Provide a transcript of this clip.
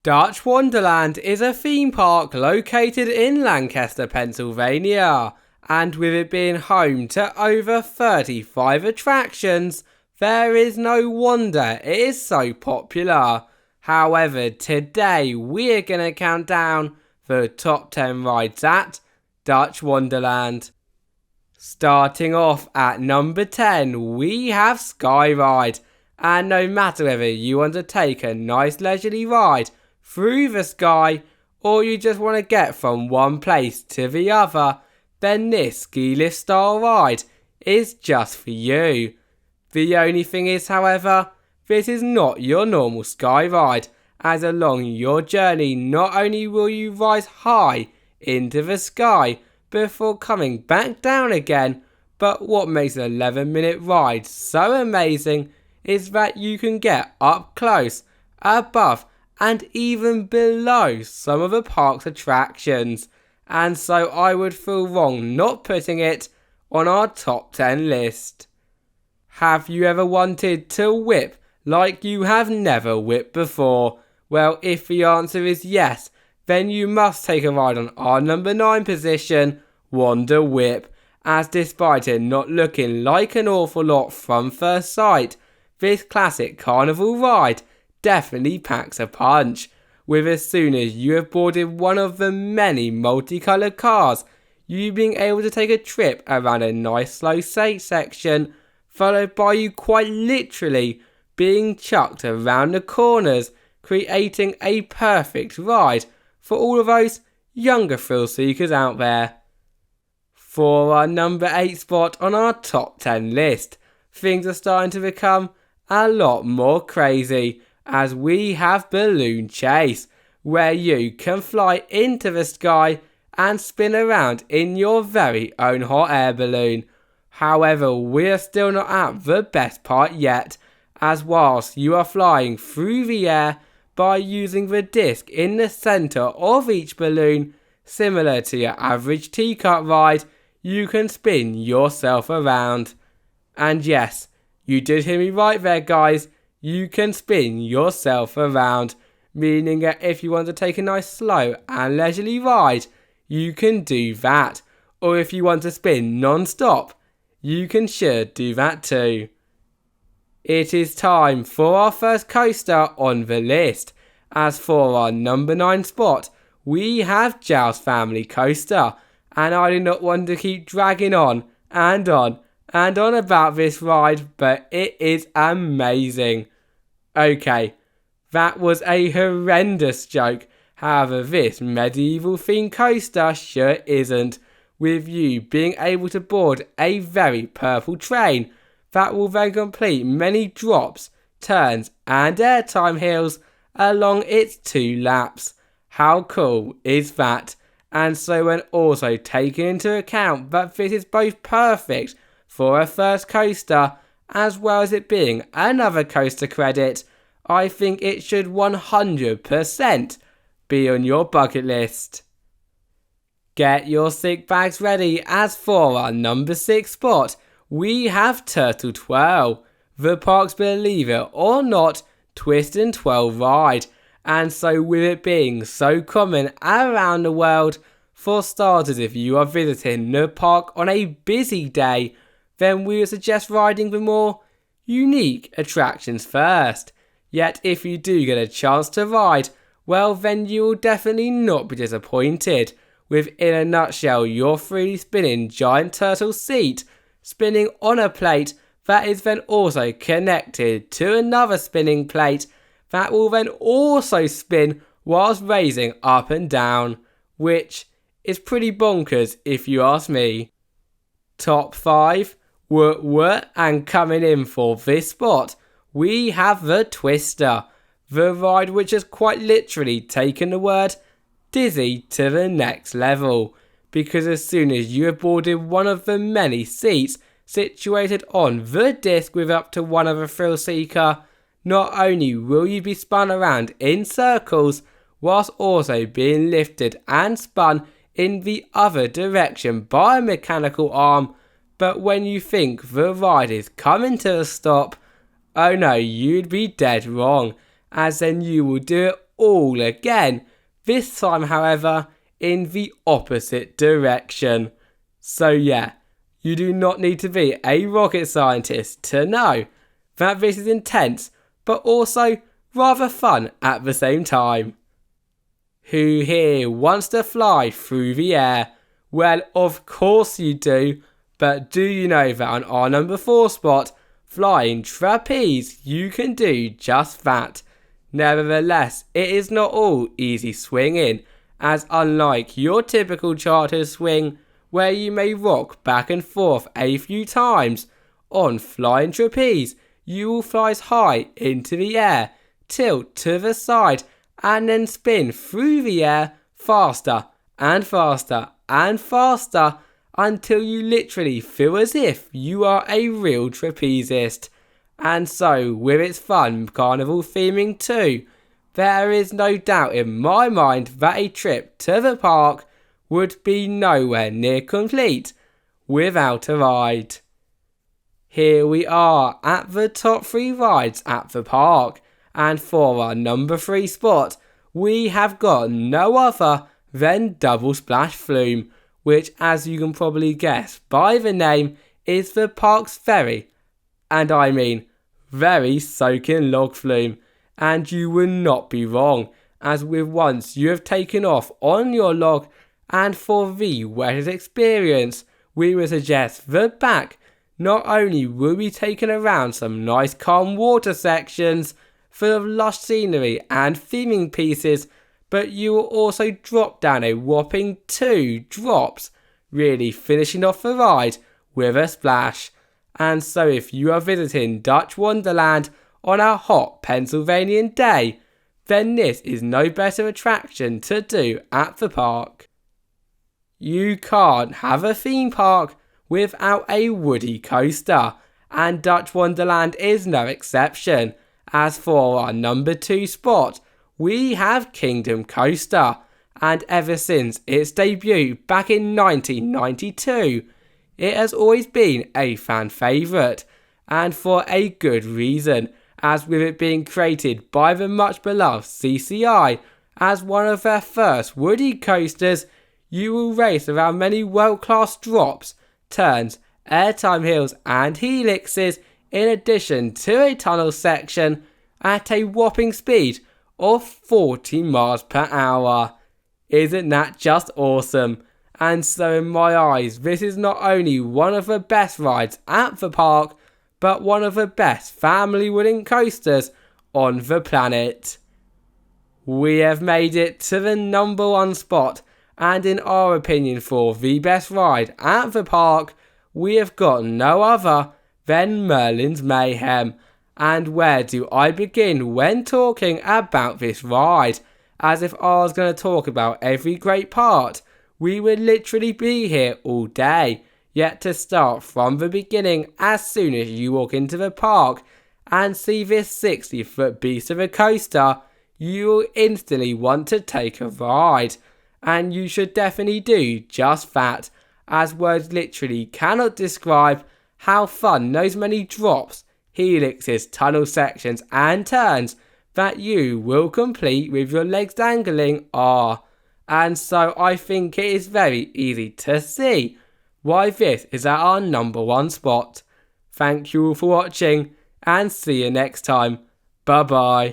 Dutch Wonderland is a theme park located in Lancaster, Pennsylvania, and with it being home to over 35 attractions, there is no wonder it is so popular. However, today we're gonna count down the top 10 rides at Dutch Wonderland. Starting off at number 10, we have Sky Ride, and no matter whether you want to take a nice leisurely ride through the sky, or you just want to get from one place to the other, then this ski lift style ride is just for you. The only thing is, however, this is not your normal sky ride, as along your journey not only will you rise high into the sky before coming back down again, but what makes an 11-minute ride so amazing is that you can get up close, above, and even below some of the park's attractions, and so I would feel wrong not putting it on our top 10 list. Have you ever wanted to whip like you have never whipped before? Well, if the answer is yes, then you must take a ride on our number 9 position, Wonder Whip, as despite it not looking like an awful lot from first sight, this classic carnival ride definitely packs a punch, with as soon as you have boarded one of the many multicoloured cars, you being able to take a trip around a nice slow section, followed by you quite literally being chucked around the corners, creating a perfect ride for all of those younger thrill seekers out there. For our number 8 spot on our top 10 list, things are starting to become a lot more crazy, as we have Balloon Chase, where you can fly into the sky and spin around in your very own hot air balloon. However, we're still not at the best part yet, as whilst you are flying through the air by using the disc in the centre of each balloon, similar to your average teacup ride, you can spin yourself around. And yes, you did hear me right there, guys. You can spin yourself around, meaning that if you want to take a nice slow and leisurely ride, you can do that. Or if you want to spin non-stop, you can sure do that too. It is time for our first coaster on the list, as for our number 9 spot, we have Joust Family Coaster, and I do not want to keep dragging on and on and on about this ride, but it is amazing. Okay, that was a horrendous joke. However, this medieval themed coaster sure isn't, with you being able to board a very purple train that will then complete many drops, turns and airtime hills along its 2 laps. How cool is that? And so when also taking into account that this is both perfect for a first coaster, as well as it being another coaster credit, I think it should 100% be on your bucket list. Get your sick bags ready, as for our number 6 spot, we have Turtle Twirl, the park's believe it or not twist and twirl ride, and so with it being so common around the world, for starters, if you are visiting the park on a busy day, then we would suggest riding the more unique attractions first. Yet if you do get a chance to ride, well then you will definitely not be disappointed, with in a nutshell your freely spinning giant turtle seat spinning on a plate that is then also connected to another spinning plate that will then also spin whilst raising up and down, which is pretty bonkers if you ask me. Top 5, and coming in for this spot, we have the Twister, the ride which has quite literally taken the word dizzy to the next level, because as soon as you have boarded one of the many seats situated on the disc with up to one other thrill seeker, not only will you be spun around in circles, whilst also being lifted and spun in the other direction by a mechanical arm, but when you think the ride is coming to a stop, oh no, you'd be dead wrong, as then you will do it all again, this time however in the opposite direction. So yeah, you do not need to be a rocket scientist to know that this is intense but also rather fun at the same time. Who here wants to fly through the air? Well, of course you do, but do you know that on our number 4 spot, flying trapeze, you can do just that. Nevertheless, it is not all easy swinging, as unlike your typical charter swing, where you may rock back and forth a few times, on flying trapeze, you will fly high into the air, tilt to the side, and then spin through the air faster and faster and faster until you literally feel as if you are a real trapezist. And so, with its fun carnival theming too, there is no doubt in my mind that a trip to the park would be nowhere near complete without a ride. Here we are at the top 3 rides at the park, and for our number 3 spot, we have got no other than Double Splash Flume, which, as you can probably guess by the name, is the park's very, and I mean very soaking log flume. And you will not be wrong, as with once you have taken off on your log, and for the wettest experience, we would suggest the back. Not only will be taken around some nice calm water sections full of lush scenery and theming pieces, but you will also drop down a whopping 2 drops, really finishing off the ride with a splash. And so if you are visiting Dutch Wonderland on a hot Pennsylvanian day, then this is no better attraction to do at the park. You can't have a theme park without a woody coaster, and Dutch Wonderland is no exception. As for our number 2 spot, we have Kingdom Coaster, and ever since its debut back in 1992, it has always been a fan favourite, and for a good reason, as with it being created by the much beloved CCI as one of their first woody coasters, you will race around many world class drops, turns, airtime hills and helixes, in addition to a tunnel section at a whopping speed of 40 miles per hour. Isn't that just awesome? And so in my eyes, this is not only one of the best rides at the park, but one of the best family wooden coasters on the planet. We have made it to the number 1 spot, and in our opinion for the best ride at the park, we have got no other than Merlin's Mayhem. And where do I begin when talking about this ride? As if I was going to talk about every great part, we would literally be here all day. Yet to start from the beginning, as soon as you walk into the park and see this 60-foot beast of a coaster, you will instantly want to take a ride. And you should definitely do just that, as words literally cannot describe how fun those many drops, helixes, tunnel sections and turns that you will complete with your legs dangling are. And so I think it is very easy to see why this is at our number 1 spot. Thank you all for watching, and see you next time. Bye bye.